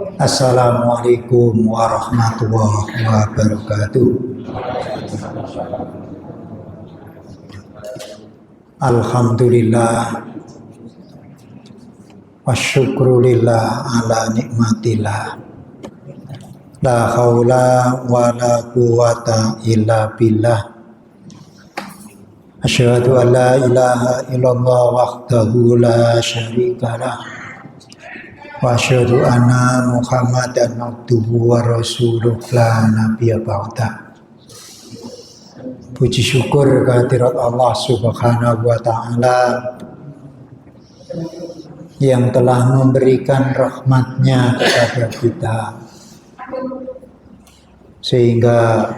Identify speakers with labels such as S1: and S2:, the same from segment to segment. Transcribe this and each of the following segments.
S1: Assalamualaikum warahmatullahi wabarakatuh. Alhamdulillah wasyukrulillah ala nikmatillah. La haula wa la quwata illa billah. Asyhadu an la ilaha illallah wahdahu la syarikalah. Wa asyhadu anna Muhammadan abduhu wa rasuluh la nabiyya ba'da. Puji syukur kehadirat Allah Subhanahu wa taala yang telah memberikan rahmat-Nya kepada kita sehingga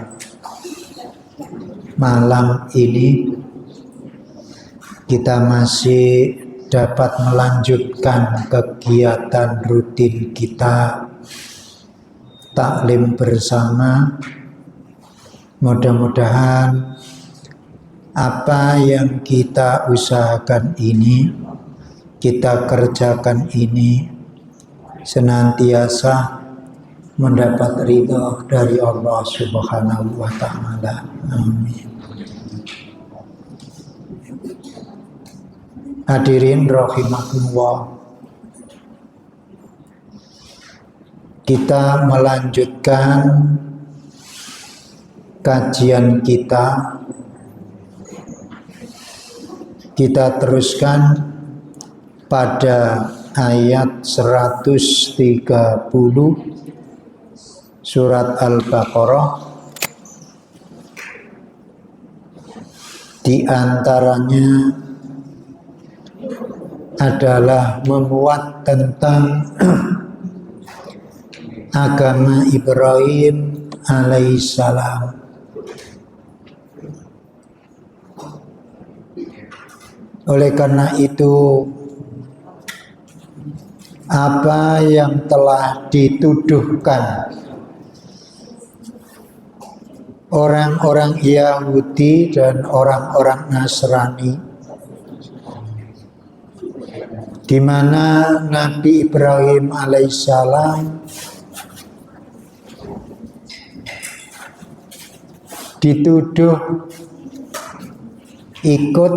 S1: malam ini kita masih dapat melanjutkan kegiatan rutin kita taklim bersama. Mudah-mudahan apa yang kita usahakan ini, kita kerjakan ini senantiasa mendapat ridha dari Allah Subhanahu wa taala. Amin. Hadirin rahimakumullah, kita melanjutkan kajian kita. Kita teruskan pada ayat 130 surat Al-Baqarah. Di antaranya adalah memuat tentang agama Ibrahim alaihissalam. Oleh karena itu, apa yang telah dituduhkan orang-orang Yahudi dan orang-orang Nasrani, di mana Nabi Ibrahim alaihissalam dituduh ikut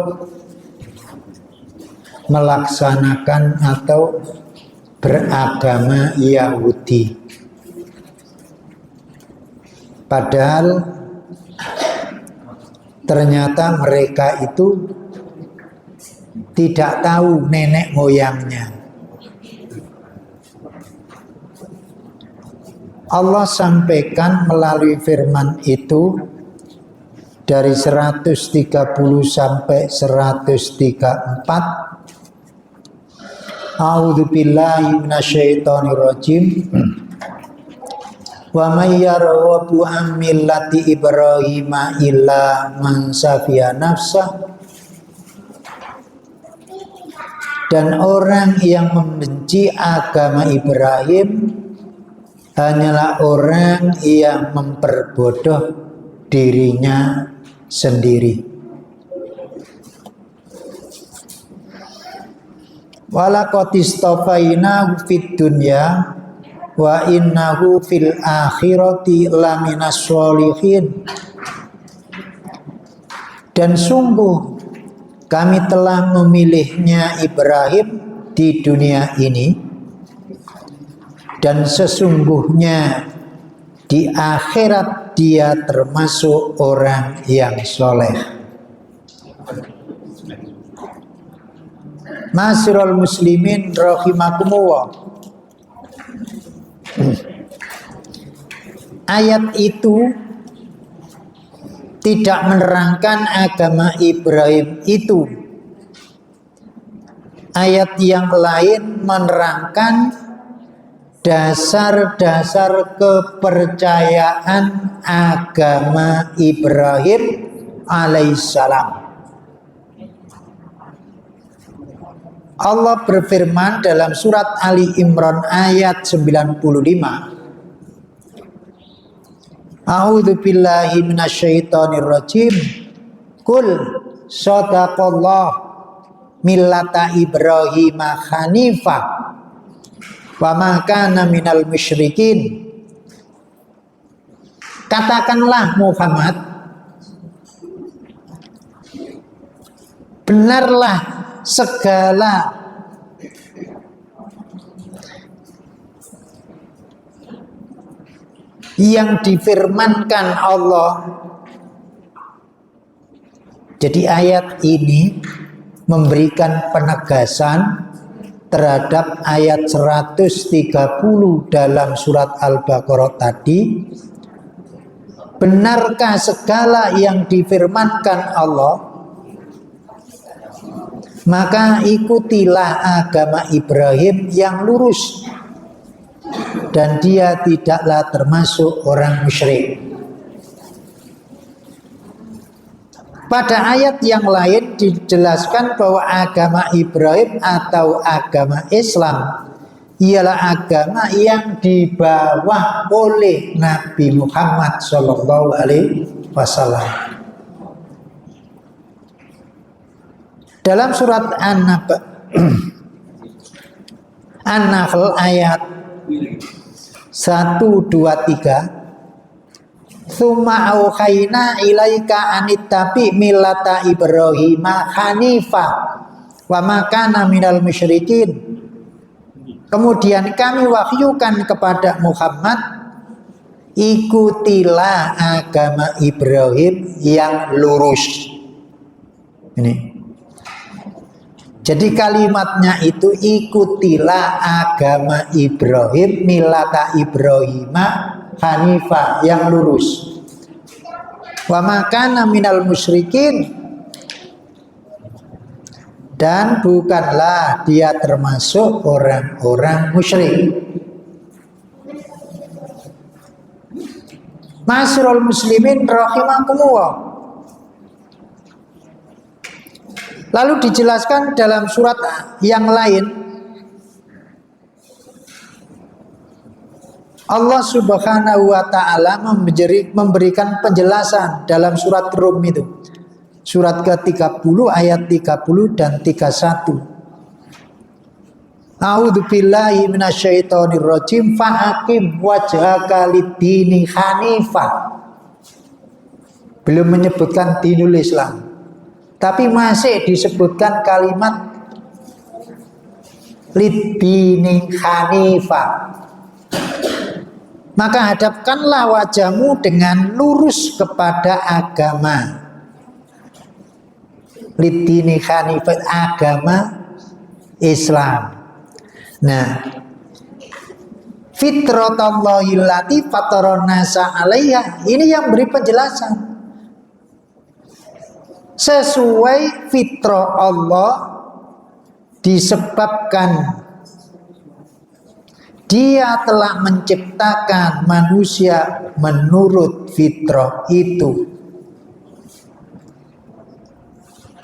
S1: melaksanakan atau beragama Yahudi. Padahal ternyata mereka itu tidak tahu nenek moyangnya. Allah sampaikan melalui firman itu dari 130 sampai 134. A'udzu billahi minasyaitonir rajim. Wa may yarghabu an millati Ibrahim illa man safiya nafsah. Dan orang yang membenci agama Ibrahim hanyalah orang yang memperbodoh dirinya sendiri. Walaqad istafainahu fid dunya wa innahu fil akhirati laminas sholihin. Dan sungguh kami telah memilihnya Ibrahim di dunia ini, dan sesungguhnya di akhirat dia termasuk orang yang soleh. Ma'asyiral muslimin rahimakumullah. Ayat itu tidak menerangkan agama Ibrahim itu. Ayat yang lain menerangkan dasar-dasar kepercayaan agama Ibrahim alaihissalam. Allah berfirman dalam surat Ali Imran ayat 95. A'udzu billahi minasyaitonir rajim. Qul sadaqallah millata Ibrahim hanifah Wa ma kana minal musyrikin. Katakanlah Muhammad, benarlah segala yang difirmankan Allah. Jadi ayat ini memberikan penegasan terhadap ayat 130 dalam surat Al-Baqarah tadi. Benarkah segala yang difirmankan Allah? Maka ikutilah agama Ibrahim yang lurus, dan dia tidaklah termasuk orang musyrik. Pada ayat yang lain dijelaskan bahwa agama Ibrahim atau agama Islam ialah agama yang dibawa oleh Nabi Muhammad SAW. Dalam surat An-Nahl ayat 1, 2, 3, Tsumma auhayna ilaika anittabi millata Ibrahima hanifa wa ma kana minal musyrikin. Kemudian kami wahyukan kepada Muhammad, ikutilah agama Ibrahim yang lurus. Ini. Jadi kalimatnya itu ikutilah agama Ibrahim, millata Ibrahima hanifah, yang lurus. Wa ma kana minal musyrikin, dan bukanlah dia termasuk orang-orang musyrik. Ma'asyiral muslimin rahimakumullah. Lalu dijelaskan dalam surat yang lain, Allah Subhanahu wa ta'ala memberikan penjelasan dalam surat Rum itu. Surat ke-30 ayat 30 dan 31. A'udzu billahi minasyaitonir rajim fa'aqim wajhaka lid-dini hanifah. Belum menyebutkan dinul Islam, tapi masih disebutkan kalimat lid-dini hanifah. Maka hadapkanlah wajahmu dengan lurus kepada agama lid-dini hanifah, agama Islam. Nah, fitratallahi allati fataran nasa 'alaiha, ini yang beri penjelasan. Sesuai fitrah Allah, disebabkan Dia telah menciptakan manusia menurut fitrah itu.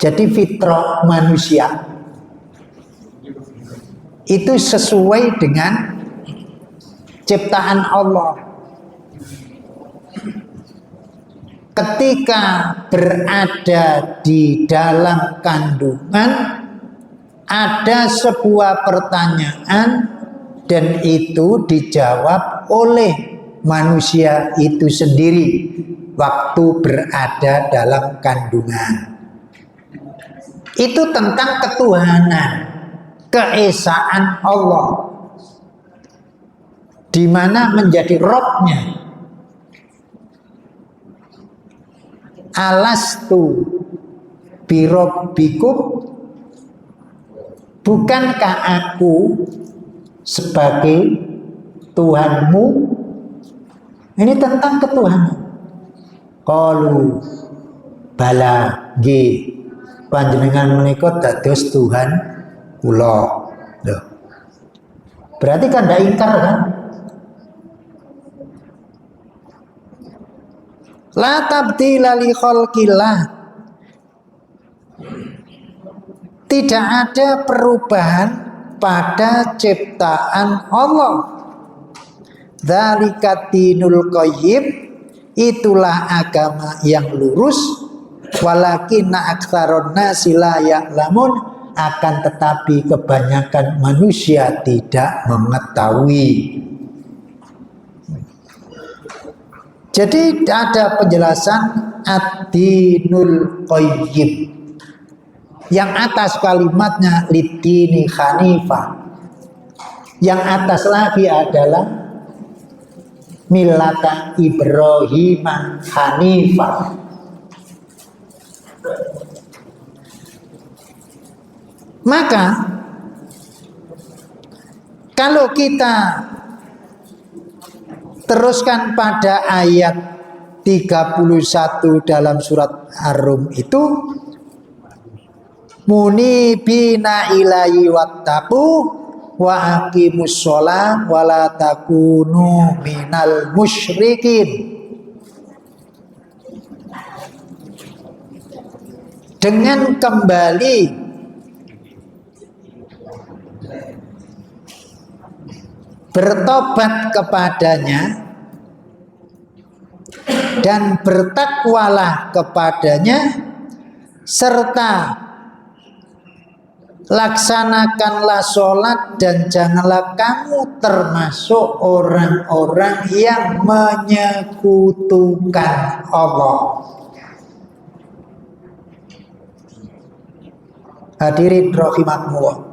S1: Jadi fitrah manusia itu sesuai dengan ciptaan Allah. Ketika berada di dalam kandungan, ada sebuah pertanyaan, dan itu dijawab oleh manusia itu sendiri waktu berada dalam kandungan. Itu tentang ketuhanan, keesaan Allah, di mana menjadi Rabb-Nya. Alastu birabbikum, bukankah aku sebagai Tuhanmu? Ini tentang ketuhanan. Qalu bala nggih, panjenengan menika dados Tuhan kula. Loh. Berarti kan ndak ingkar kan? La tabdila li khalqillah. Tidak ada perubahan pada ciptaan Allah. Dzalika dinul qayyim, itulah agama yang lurus. Walakinna aktsarun nasi la ya'lamun, akan tetapi kebanyakan manusia tidak mengetahui. Jadi ada penjelasan ad-dinul qayyim. Yang atas kalimatnya lidini hanifah. Yang atas lagi adalah millata Ibrahim hanifah. Maka kalau kita teruskan pada ayat 31 dalam surat Ar-Rum itu, munibina ilaihi wattaqu wa aqimus sholat wa la takunu minal musyrikin. Dengan kembali bertobat kepadanya dan bertakwalah kepadanya, serta laksanakanlah sholat dan janganlah kamu termasuk orang-orang yang menyekutukan Allah. Hadirin rahimakumullah.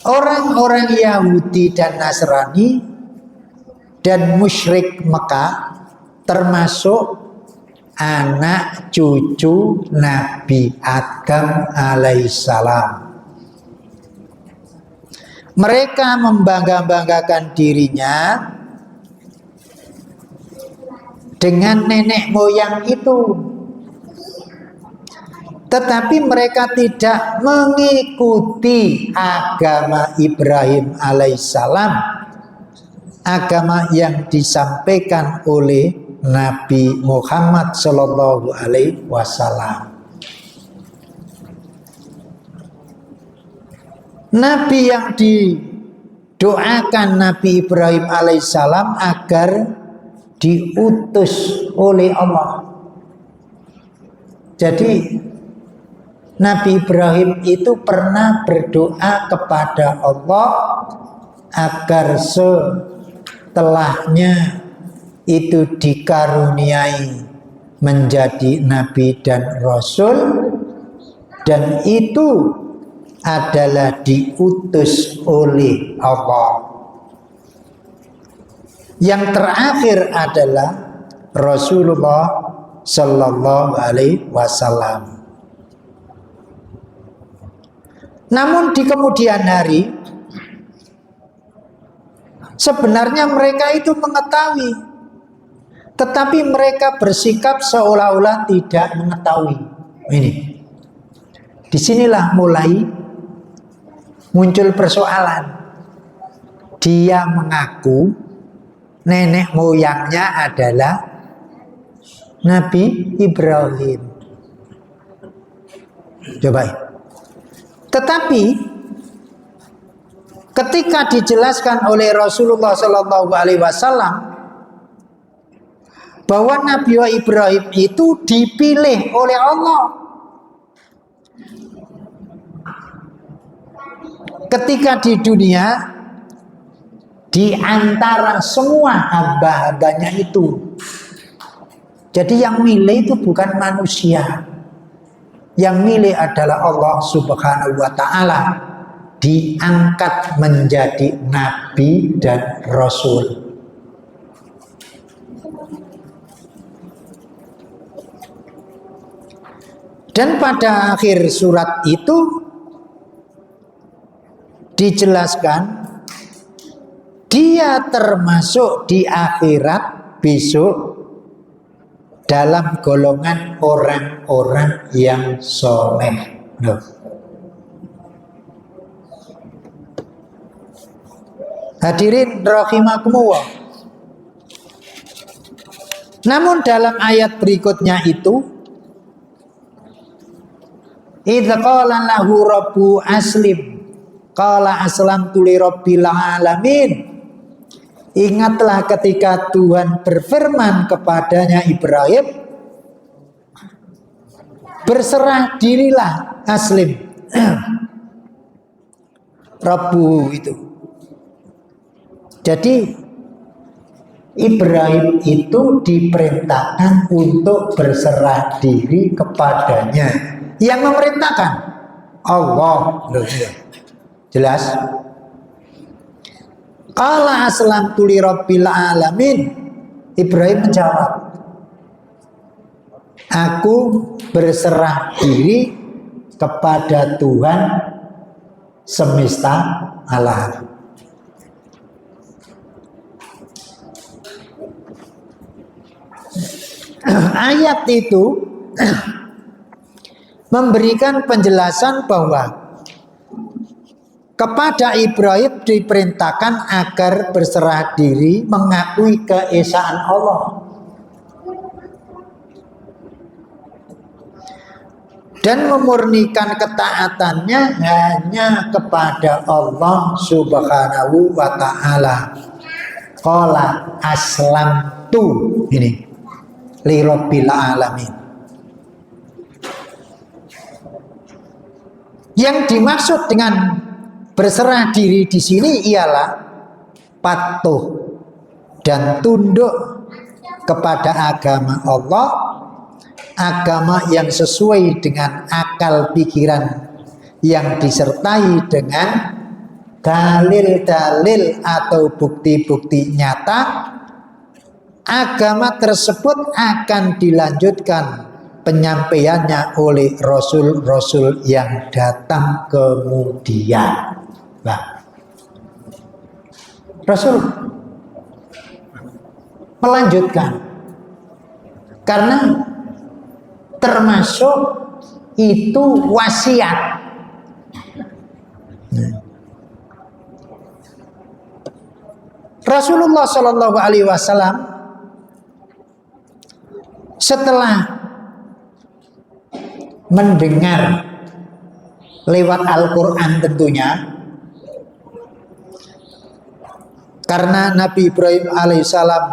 S1: Orang-orang Yahudi dan Nasrani dan musyrik Mekah termasuk anak cucu Nabi Adam alaihissalam. Mereka membangga-banggakan dirinya dengan nenek moyang itu, tetapi mereka tidak mengikuti agama Ibrahim alaihissalam, agama yang disampaikan oleh Nabi Muhammad sallallahu alaihi wasallam. Nabi yang didoakan Nabi Ibrahim alaihissalam agar diutus oleh Allah. Jadi Nabi Ibrahim itu pernah berdoa kepada Allah agar setelahnya itu dikaruniai menjadi nabi dan rasul, dan itu adalah diutus oleh Allah. Yang terakhir adalah Rasulullah sallallahu alaihi wasallam. Namun di kemudian hari sebenarnya mereka itu mengetahui, tetapi mereka bersikap seolah-olah tidak mengetahui. Ini, disinilah mulai muncul persoalan. Dia mengaku nenek moyangnya adalah Nabi Ibrahim. Coba. Tetapi ketika dijelaskan oleh Rasulullah Sallallahu Alaihi Wasallam bahwa Nabi Ibrahim itu dipilih oleh Allah, ketika di dunia, di antara semua hamba-hambanya itu, jadi yang milih itu bukan manusia. Yang milih adalah Allah Subhanahu wa ta'ala, diangkat menjadi nabi dan rasul. Dan pada akhir surat itu dijelaskan dia termasuk di akhirat besok dalam golongan orang-orang yang soleh. Hadirin rahimakumullah. Namun dalam ayat berikutnya itu, idz qala lahu rabbu aslim qala aslamtu li rabbil alamin. Ingatlah ketika Tuhan berfirman kepadanya Ibrahim, berserah dirilah aslim Rabbu itu. Jadi Ibrahim itu diperintahkan untuk berserah diri kepadanya. Yang memerintahkan Allah. Jelas? Qala aslamtu li rabbil alamin. Ibrahim menjawab, aku berserah diri kepada Tuhan semesta alam. Ayat itu memberikan penjelasan bahwa kepada Ibrahim diperintahkan agar berserah diri mengakui keesaan Allah. Dan memurnikan ketaatannya hanya kepada Allah Subhanahu wa ta'ala. Qala aslamtu ini li rabbil alamin. Yang dimaksud dengan berserah diri di sini ialah patuh dan tunduk kepada agama Allah, agama yang sesuai dengan akal pikiran yang disertai dengan dalil-dalil atau bukti-bukti nyata. Agama tersebut akan dilanjutkan penyampaiannya oleh rasul-rasul yang datang kemudian. Nah, Rasul melanjutkan karena termasuk itu wasiat. Rasulullah Shallallahu Alaihi Wasallam setelah mendengar lewat Al-Quran tentunya, karena Nabi Ibrahim alaihissalam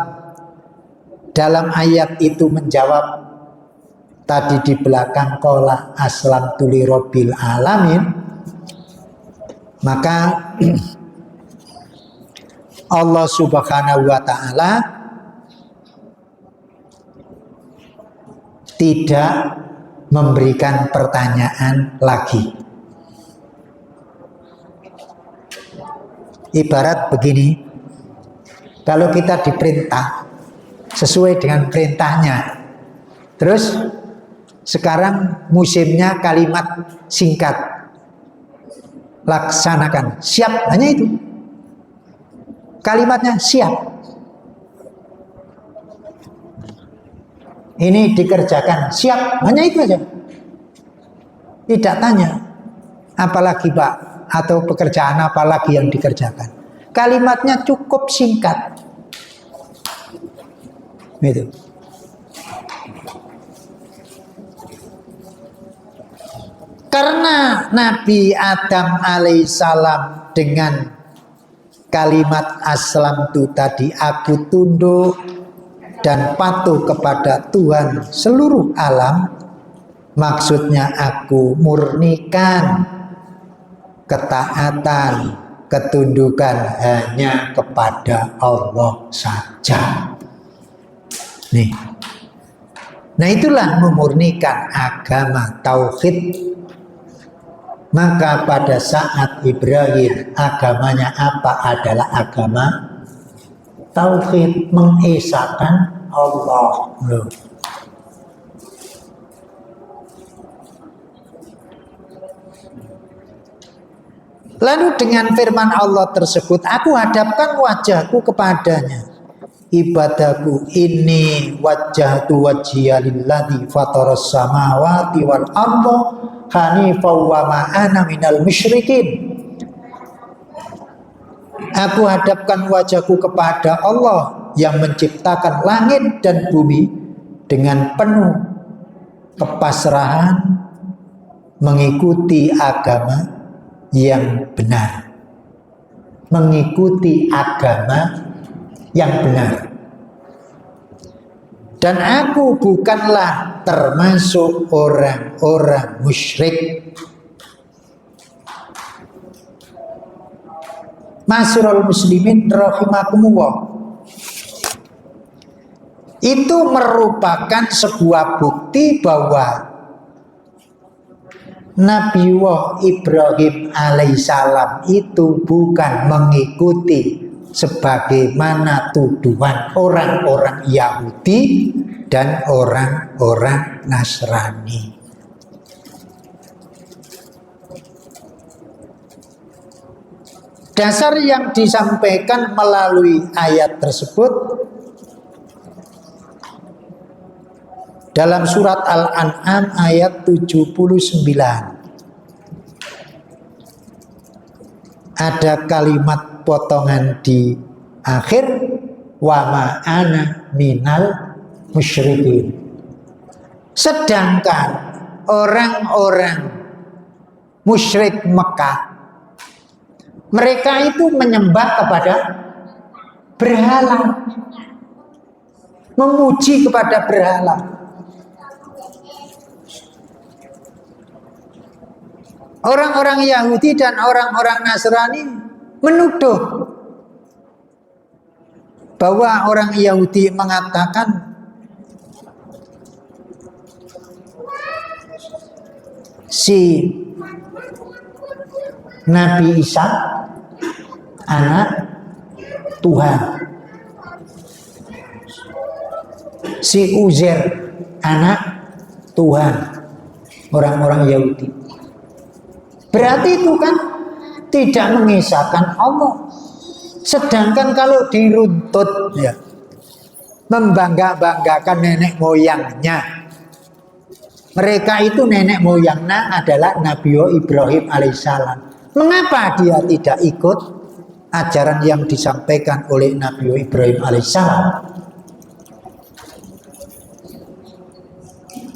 S1: dalam ayat itu menjawab tadi di belakang qala aslamtu li rabbil alamin, maka Allah Subhanahu wa ta'ala tidak memberikan pertanyaan lagi. Ibarat begini, kalau kita diperintah sesuai dengan perintahnya, terus sekarang musimnya kalimat singkat, laksanakan, siap, hanya itu kalimatnya, siap. Ini dikerjakan, siap, hanya itu aja. Tidak tanya apalagi Pak, atau pekerjaan apa lagi yang dikerjakan. Kalimatnya cukup singkat. Gitu. Karena Nabi Adam alaihissalam dengan kalimat aslamtu tadi, aku tunduk dan patuh kepada Tuhan seluruh alam, maksudnya aku murnikan ketaatan, ketundukan hanya kepada Allah saja. Nih. Nah, itulah memurnikan agama tauhid. Maka pada saat Ibrahim agamanya apa? Adalah agama tauhid, mengesahkan Allah. Loh. Lalu dengan firman Allah tersebut, aku hadapkan wajahku kepadanya. Ibadaku ini wajjahtu wajhiya lilladzi fataras samawati wal arda hanifan wa ma ana minal musyrikin. Aku hadapkan wajahku kepada Allah yang menciptakan langit dan bumi dengan penuh kepasrahan, mengikuti agama yang benar, mengikuti agama yang benar. Dan aku bukanlah termasuk orang-orang musyrik. Masyarul muslimin rahimakumullah. Itu merupakan sebuah bukti bahwa Nabiullah Ibrahim alaihissalam itu bukan mengikuti sebagaimana tuduhan orang-orang Yahudi dan orang-orang Nasrani. Dasar yang disampaikan melalui ayat tersebut dalam surat Al-An'am ayat 79. Ada kalimat potongan di akhir, wa ma ana minal musyrikin. Sedangkan orang-orang musyrik Mekah, mereka itu menyembah kepada berhala, memuji kepada berhala. Orang-orang Yahudi dan orang-orang Nasrani menuduh bahwa orang Yahudi mengatakan si Nabi Isa anak Tuhan, si Uzair anak Tuhan, orang-orang Yahudi. Berarti itu kan tidak mengisahkan Allah. Sedangkan kalau diruntut ya, membangga-banggakan nenek moyangnya, mereka itu nenek moyangnya adalah Nabi Ibrahim alaihissalam. Mengapa dia tidak ikut ajaran yang disampaikan oleh Nabi Ibrahim alaihissalam?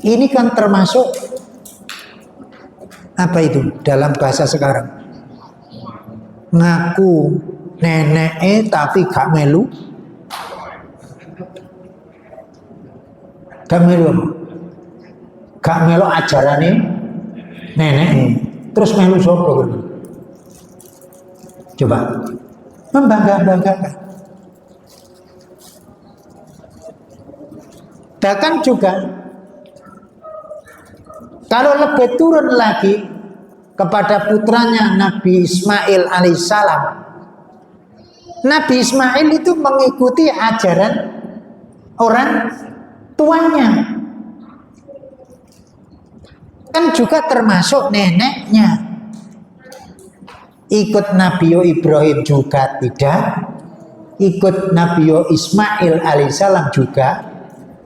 S1: Ini kan termasuk apa itu dalam bahasa sekarang? Ngaku nenek tapi gak melu. Gak melu apa? Gak melu ajarane nenek. Terus melu sapa? Coba membangga-banggakan. Bahkan juga kalau lebih turun lagi kepada putranya Nabi Ismail alaihissalam, Nabi Ismail itu mengikuti ajaran orang tuanya, kan juga termasuk neneknya. Ikut Nabi Ibrahim juga tidak, ikut Nabi Ismail alaihissalam juga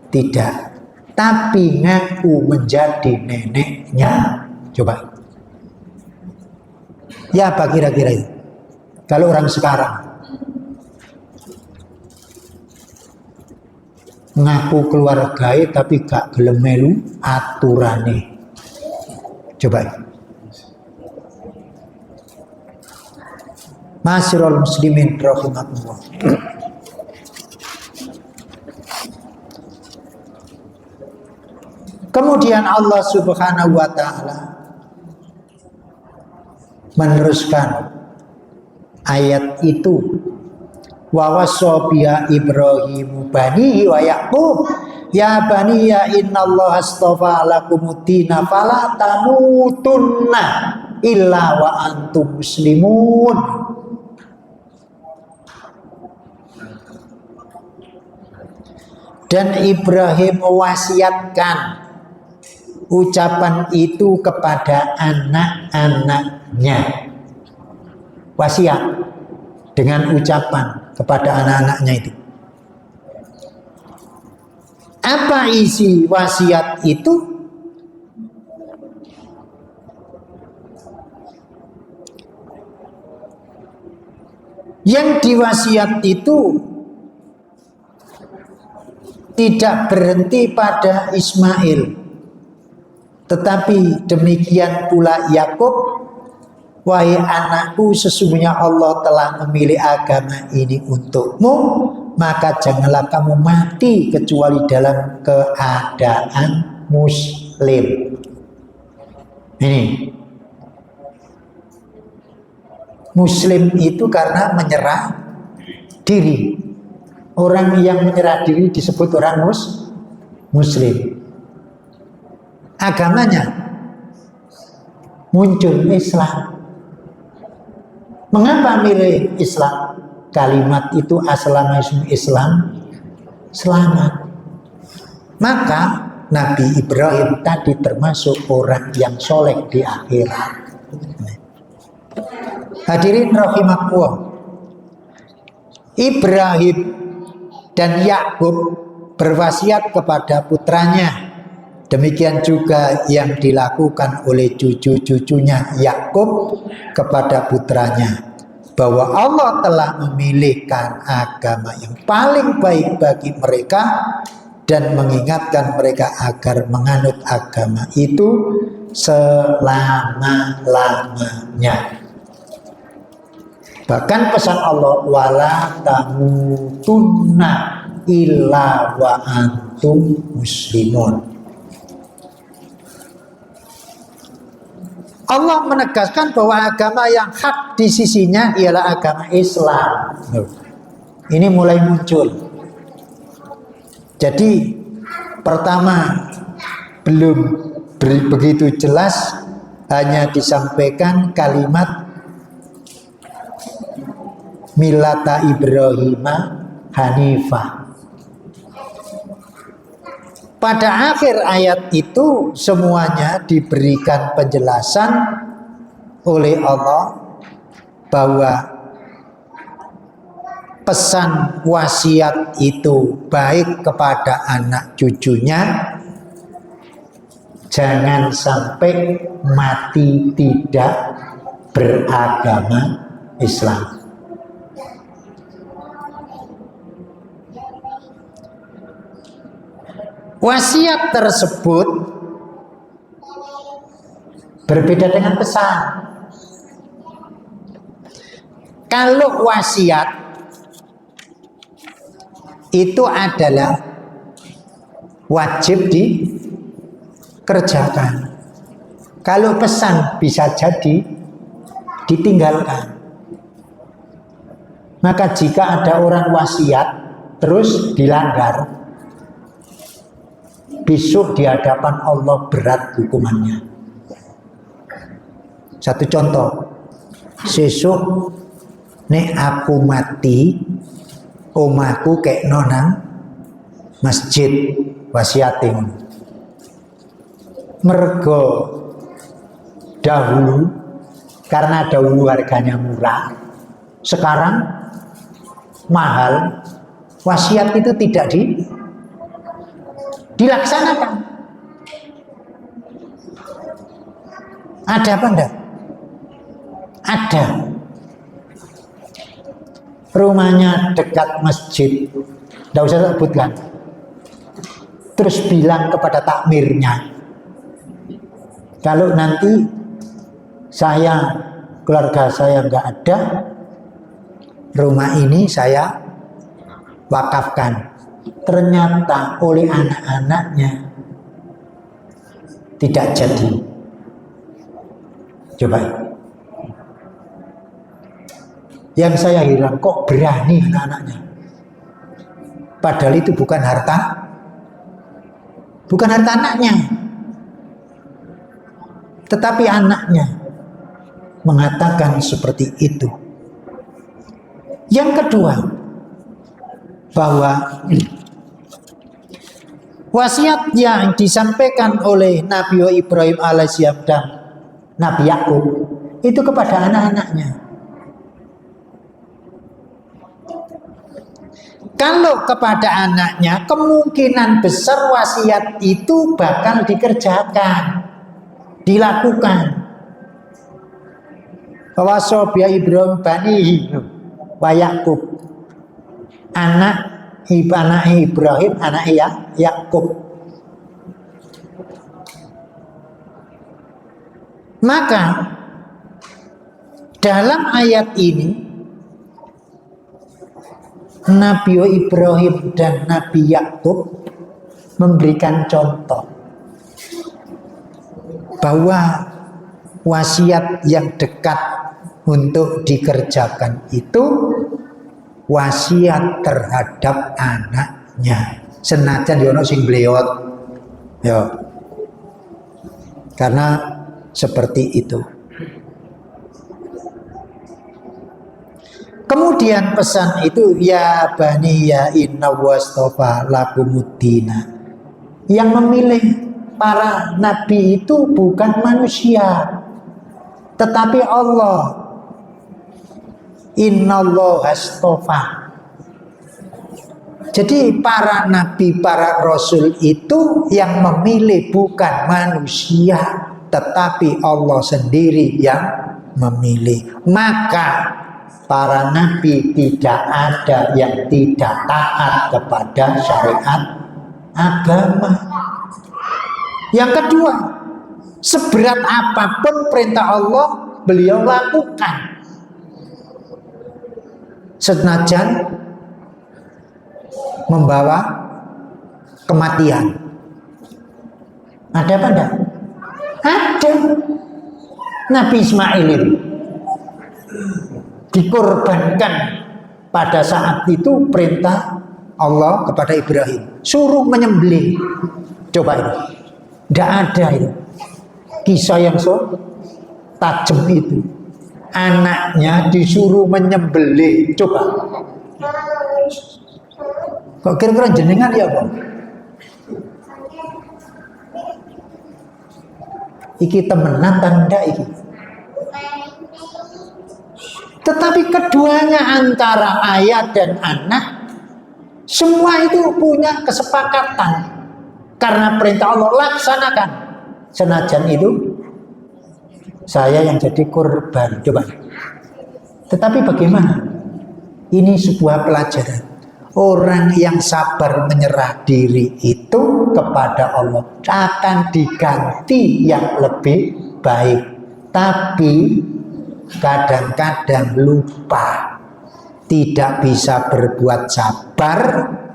S1: tidak, tapi ngaku menjadi neneknya. Coba, ya apa kira-kira itu? Kalau orang sekarang ngaku keluargai tapi gak gelem melu aturane. Coba. Masyarul muslimin rahimakumullah. Kemudian Allah Subhanahu wa taala meneruskan ayat itu, wa wassabiya Ibrahim banihi wa Yaqub ya baniya innallaha astafa lakumuddina fala tamutunna illa wa antum muslimun. Dan Ibrahim mewasiatkan ucapan itu kepada anak-anaknya. Wasiat dengan ucapan kepada anak-anaknya itu. Apa isi wasiat itu? Yang diwasiat itu tidak berhenti pada Ismail, tetapi demikian pula Yakub. Wahai anakku, sesungguhnya Allah telah memilih agama ini untukmu, maka janganlah kamu mati kecuali dalam keadaan muslim. Ini muslim itu karena menyerah diri. Orang yang menyerah diri disebut orang muslim. Agamanya muncul Islam. Mengapa milih Islam? Kalimat itu asal-usul Islam, selamat. Maka Nabi Ibrahim tadi termasuk orang yang soleh di akhirat. Hadirin rahimakumullah, Ibrahim dan Yakub berwasiat kepada putranya. Demikian juga yang dilakukan oleh cucu-cucunya Yakub kepada putranya, bahwa Allah telah memilihkan agama yang paling baik bagi mereka dan mengingatkan mereka agar menganut agama itu selama-lamanya. Bahkan pesan Allah, wala tamutunna illa wa antum muslimun. Allah menegaskan bahwa agama yang hak di sisinya ialah agama Islam. Ini mulai muncul. Jadi pertama belum begitu jelas, hanya disampaikan kalimat Millata Ibrahimah Hanifah. Pada akhir ayat itu semuanya diberikan penjelasan oleh Allah bahwa pesan wasiat itu baik kepada anak cucunya, jangan sampai mati tidak beragama Islam. Wasiat tersebut berbeda dengan pesan. Kalau wasiat itu adalah wajib dikerjakan. Kalau pesan bisa jadi ditinggalkan. Maka jika ada orang wasiat terus dilanggar, besok di hadapan Allah berat hukumannya. Satu contoh, sesuk nek aku mati, omahku kayak nonang masjid wasiating. Mergo dahulu karena dahulu harganya murah, sekarang mahal. Wasiat itu tidak dilaksanakan. Ada apa enggak? Ada. Rumahnya dekat masjid, enggak usah sebutkan. Terus bilang kepada takmirnya, kalau nanti keluarga saya enggak ada, rumah ini saya wakafkan. Ternyata oleh anak-anaknya tidak jadi. Coba. Yang saya heran, kok berani anak-anaknya? Padahal itu bukan harta anaknya. Tetapi anaknya mengatakan seperti itu. Yang kedua, bahwa wasiat yang disampaikan oleh Nabi Ibrahim alaihissalam dan Nabi Yakub itu kepada anak-anaknya. Kalau kepada anaknya, kemungkinan besar wasiat itu bakal dikerjakan, dilakukan. Wawasa bi Ibrahim banihi wa Yakub. Anak Ibrahim, anak Yakub. Maka dalam ayat ini Nabi Ibrahim dan Nabi Yakub memberikan contoh bahwa wasiat yang dekat untuk dikerjakan itu wasiat terhadap anaknya. Senajan yono sing blewot, ya, karena seperti itu. Kemudian pesan itu, ya bani ya inna wastofa lakumuddina. Yang memilih para nabi itu bukan manusia, tetapi Allah. Inna Allah astofa. Jadi para nabi, para rasul itu yang memilih bukan manusia, tetapi Allah sendiri yang memilih. Maka para nabi tidak ada yang tidak taat kepada syariat agama. Yang kedua, seberat apapun perintah Allah, beliau lakukan. Senajan membawa kematian. Ada apa enggak? Ada. Nabi Ismail itu dikorbankan pada saat itu perintah Allah kepada Ibrahim, suruh menyembelih. Coba itu, tidak ada itu kisah yang so tajam itu. Anaknya disuruh menyembelih. Coba, kok kira-kira jenengan ya Bang? Iki temenan tanda iki. Tetapi keduanya antara ayah dan anak, semua itu punya kesepakatan. Karena perintah Allah laksanakan. Senajan itu saya yang jadi korban. Coba. Tetapi bagaimana? Ini sebuah pelajaran. Orang yang sabar menyerah diri itu kepada Allah akan diganti yang lebih baik. Tapi kadang-kadang lupa, tidak bisa berbuat sabar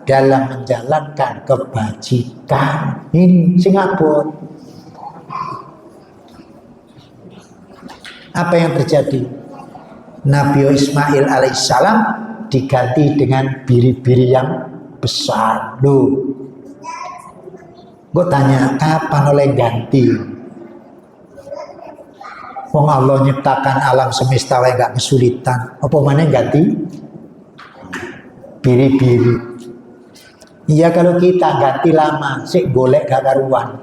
S1: dalam menjalankan kebajikan. Ini Singapura. Apa yang terjadi? Nabi Ismail alaihissalam diganti dengan biri-biri yang besar. Loh, gue tanya, kapan oleh ganti? Wong Allah nyiptakan alam semesta wae gak kesulitan. Apa mana ganti? Biri-biri. Iya, kalau kita ganti lama, sik golek gak karuan.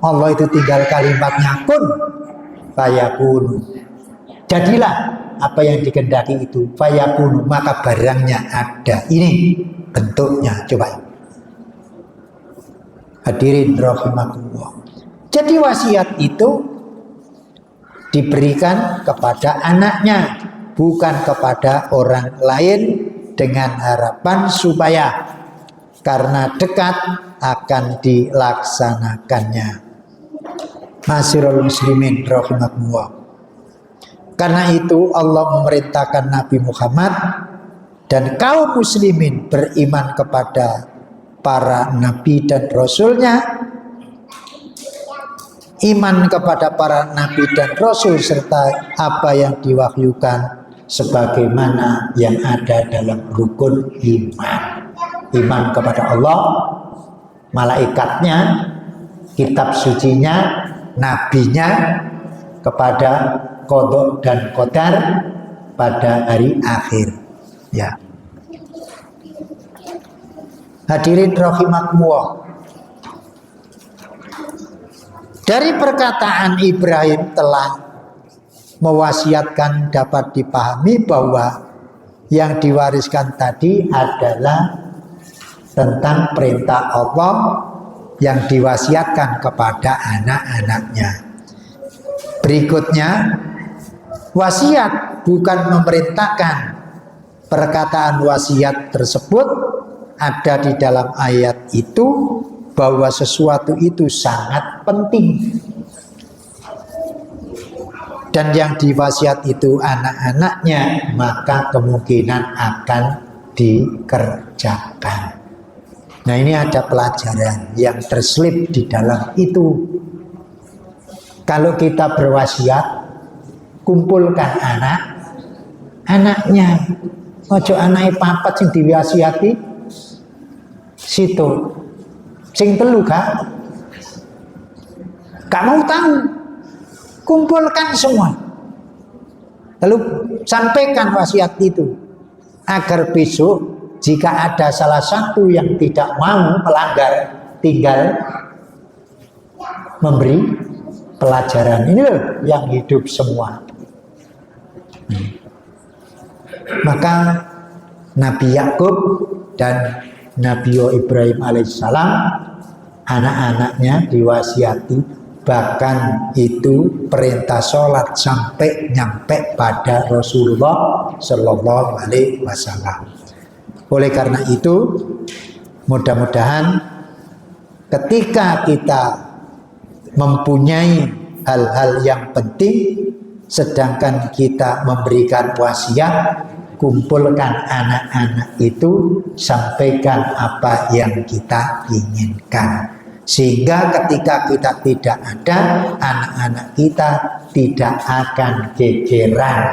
S1: Allah itu tinggal kalimatnya kun fayakun. Jadilah apa yang dikehendaki itu, fayakun, maka barangnya ada. Ini bentuknya, coba. Hadirin rahimakumullah. Jadi wasiat itu diberikan kepada anaknya, bukan kepada orang lain, dengan harapan supaya karena dekat akan dilaksanakannya. Masirul muslimin rahimakumullah. Karena itu Allah memerintahkan Nabi Muhammad dan kaum muslimin beriman kepada para nabi dan rasulnya, iman kepada para nabi dan rasul serta apa yang diwahyukan sebagaimana yang ada dalam rukun iman. Iman kepada Allah, malaikatnya, kitab sucinya, nabinya, kepada qada dan qadar pada hari akhir. Ya. Hadirin rahimakumullah. Dari perkataan Ibrahim telah mewasiatkan dapat dipahami bahwa yang diwariskan tadi adalah tentang perintah Allah yang diwasiatkan kepada anak-anaknya. Berikutnya, wasiat bukan memerintahkan. Perkataan wasiat tersebut ada di dalam ayat itu bahwa sesuatu itu sangat penting. dan yang diwasiat itu anak-anaknya, maka kemungkinan akan dikerjakan. Nah, ini ada pelajaran yang terselip di dalam itu. Kalau kita berwasiat, kumpulkan anaknya. Ojo anake papat sing diwasiati situ. Sing telu gak mau tahu. Kumpulkan semua. Lalu sampaikan wasiat itu agar besok jika ada salah satu yang tidak mau melanggar, tinggal memberi pelajaran. Ini loh yang hidup semua. Maka Nabi Yakub dan Nabi Ibrahim alaihissalam, anak-anaknya diwasiati, bahkan itu perintah sholat sampai nyampe pada Rasulullah Shallallahu Alaihi Wasallam. Oleh karena itu, mudah-mudahan ketika kita mempunyai hal-hal yang penting, sedangkan kita memberikan wasiat, kumpulkan anak-anak itu, sampaikan apa yang kita inginkan. Sehingga ketika kita tidak ada, anak-anak kita tidak akan gegeran.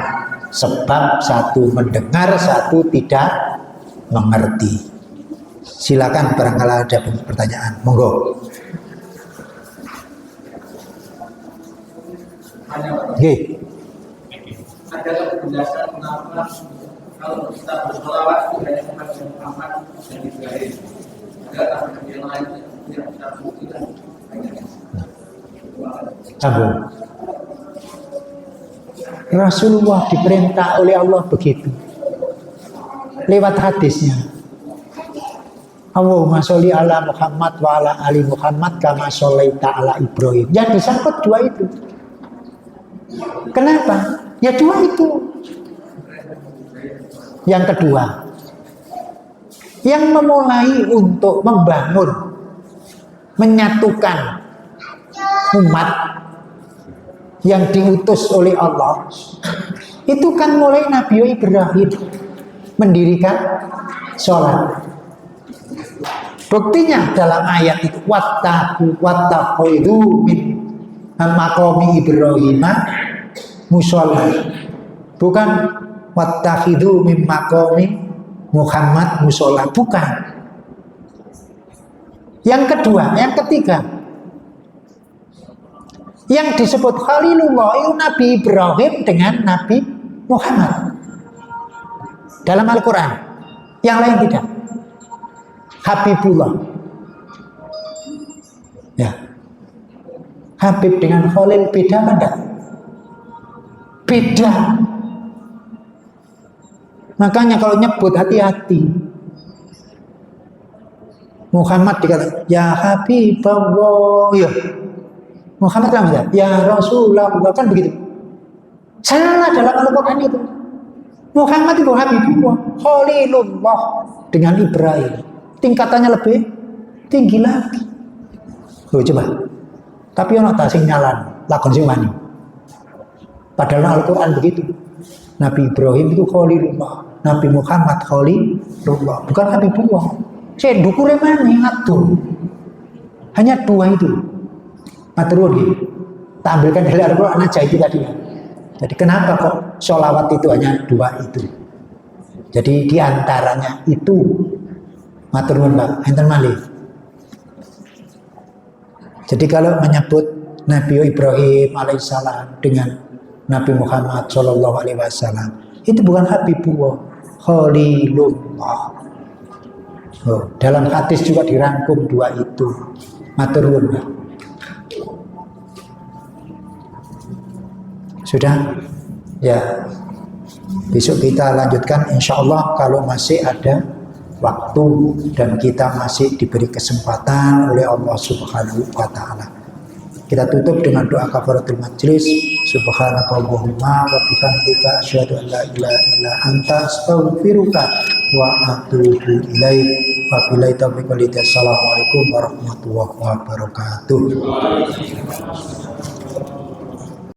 S1: Sebab satu mendengar, satu tidak mengerti. Silakan barangkali ada pertanyaan. Monggo. Oke.
S2: Adakah penjelasan kenapa kalau kita berselawat hanya kepada Muhammad dan Ibrahim? Adakah yang lain yang kita buktikan?
S1: Sambung. Rasulullah diperintah oleh Allah begitu. Lewat hadisnya. Allahumma sholli ala Muhammad wa ala ali Muhammad kama sholaita ala Ibrahim. Yang disangkut dua itu. Kenapa? Ya dua itu. Yang kedua, yang memulai untuk membangun, menyatukan umat yang diutus oleh Allah, itu kan mulai Nabi Ibrahim mendirikan sholat. Buktinya dalam ayat itu, wattakhidhu min maqami Ibrahim musholla, bukan wattakhidhu min maqami Muhammad musholla, bukan. Yang kedua, yang ketiga, yang disebut Khalilullah itu Nabi Ibrahim dengan Nabi Muhammad dalam Al-Quran, yang lain tidak. Habibullah, ya. Habib dengan Khalil beda apa? Beda. Makanya kalau nyebut hati-hati. Muhammad dikatakan ya Habibullah, ya. Muhammad kan ya Rasulullah, kan begitu. Salah dalam Al-Quran itu. Muhammad itu Habibullah, Khalilullah dengan Ibrahim. Tingkatannya lebih tinggi lagi. Loh, coba. Tapi ono ta sing nyalan, lakon sing wani. Padahal Al-Quran begitu. Nabi Ibrahim itu Khalilullah, Nabi Muhammad Khalilullah, bukan Habibullah. Saya dukure mana ngatur. Hanya dua itu. Matur nuwun. Tak ambilkan dari Al-Quran aja itu tadi. Jadi kenapa kok sholawat itu hanya dua itu? Jadi diantaranya itu. Matur nuwun Pak, enten malih. Jadi kalau menyebut Nabi Ibrahim alaihissalam dengan Nabi Muhammad sallallahu alaihi wasallam, itu bukan Habibullah, Khalilullah. Oh, dalam hadis juga dirangkum dua itu. Matur nuwun Pak. Sudah? Ya. Besok kita lanjutkan insyaallah kalau masih ada waktu dan kita masih diberi kesempatan oleh Allah Subhanahu wa taala. Kita tutup dengan doa kafaratul majlis. Subhanakallahumma wa bihamdika asyhadu an la ilaha illa anta astaghfiruka wa atubu ilaik. Wabillahi taufiq wal hidayah. Assalamualaikum warahmatullahi wabarakatuh.